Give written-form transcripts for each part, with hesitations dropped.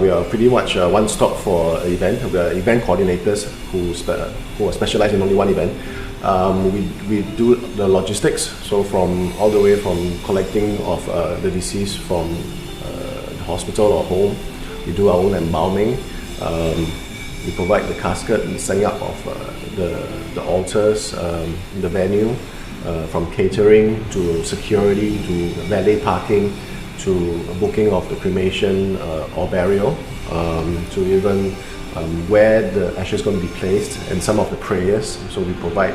We are pretty much one-stop for an event. We are event coordinators who are specialized in only one event. We do the logistics, so from all the way from collecting of the deceased from the hospital or home. We do our own embalming. We provide the casket and setting up of the altars, the venue, from catering to security to valet parking to booking of the cremation or burial, to even where the ashes is going to be placed and some of the prayers. So we provide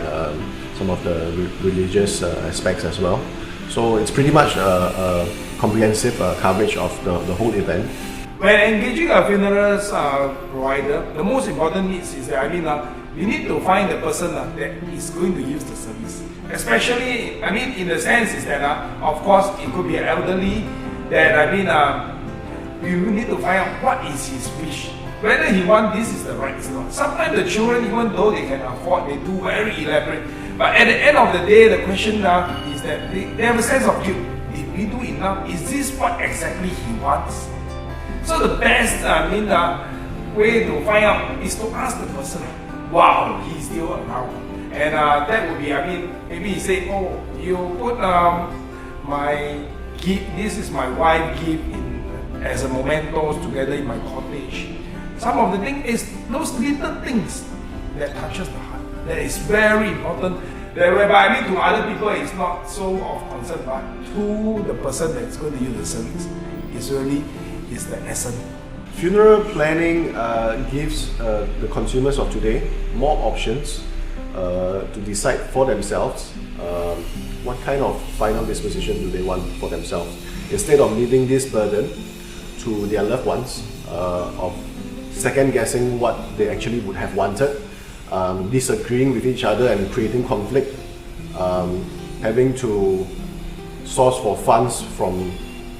some of the religious aspects as well. So it's pretty much a comprehensive coverage of the whole event. When engaging a funeral provider, the most important needs is that we need to find the person that is going to use the service. Especially, in the sense is that, of course, it could be an elderly. That we need to find out what is his wish. Whether he wants this is the right or not. Sometimes the children, even though they can afford, they do very elaborate. But at the end of the day, the question now is that they have a sense of guilt. Did we do enough? Is this what exactly he wants? So the best way to find out is to ask the person, wow, he's still around. And that would be, maybe he say, oh, you put my gift, this is my wife gift as a memento together in my cottage. Some of the things is those little things that touches the heart. That is very important. Whereby to other people it's not so of concern, but to the person that's going to use the service, it's really is the essence. Funeral planning gives the consumers of today more options to decide for themselves what kind of final disposition do they want for themselves, instead of leaving this burden to their loved ones of second guessing what they actually would have wanted, disagreeing with each other and creating conflict, having to source for funds from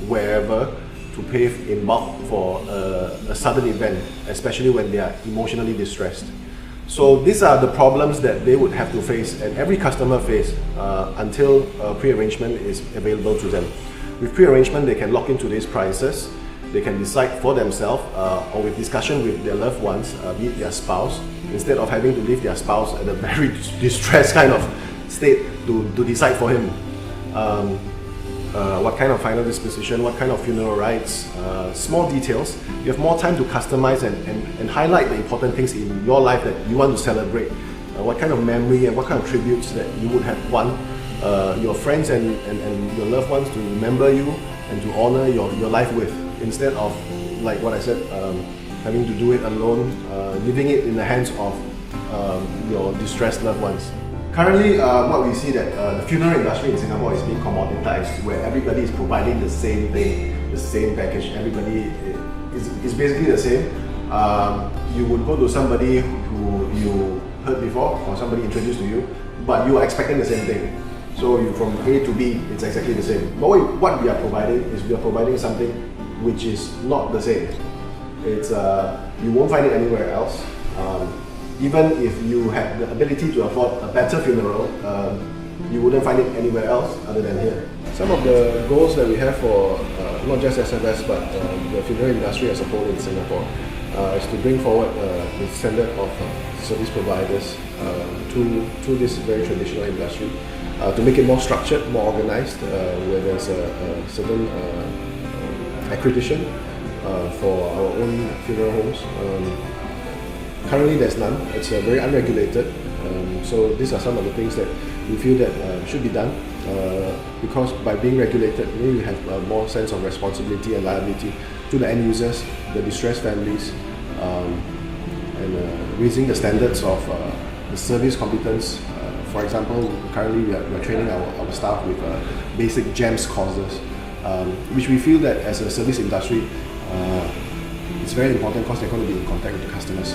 wherever to pay in bulk for a sudden event, especially when they are emotionally distressed. So these are the problems that they would have to face, and every customer face until pre-arrangement is available to them. With pre-arrangement, they can lock into these prices, they can decide for themselves or with discussion with their loved ones, be it their spouse, instead of having to leave their spouse at a very distressed kind of state to decide for him. What kind of final disposition, what kind of funeral rites, small details. You have more time to customize and highlight the important things in your life that you want to celebrate. What kind of memory and what kind of tributes that you would have want your friends and your loved ones to remember you and to honor your life with, instead of, like what I said, having to do it alone, leaving it in the hands of your distressed loved ones. Currently, what we see that the funeral industry in Singapore is being commoditized, where everybody is providing the same thing, the same package. Everybody is basically the same. You would go to somebody who you heard before, or somebody introduced to you, but you are expecting the same thing. So you from A to B, it's exactly the same. But what we are providing is we are providing something which is not the same. It's you won't find it anywhere else. Even if you have the ability to afford a better funeral, you wouldn't find it anywhere else other than here. Some of the goals that we have for not just SFS but the funeral industry as a whole in Singapore is to bring forward the standard of service providers to this very traditional industry, to make it more structured, more organized, where there's a certain accreditation for our own funeral homes. Currently there's none, it's very unregulated, so these are some of the things that we feel that should be done, because by being regulated, we have more sense of responsibility and liability to the end users, the distressed families, and raising the standards of the service competence. For example, currently we are training our staff with basic GEMS courses, which we feel that as a service industry, it's very important because they're going to be in contact with the customers.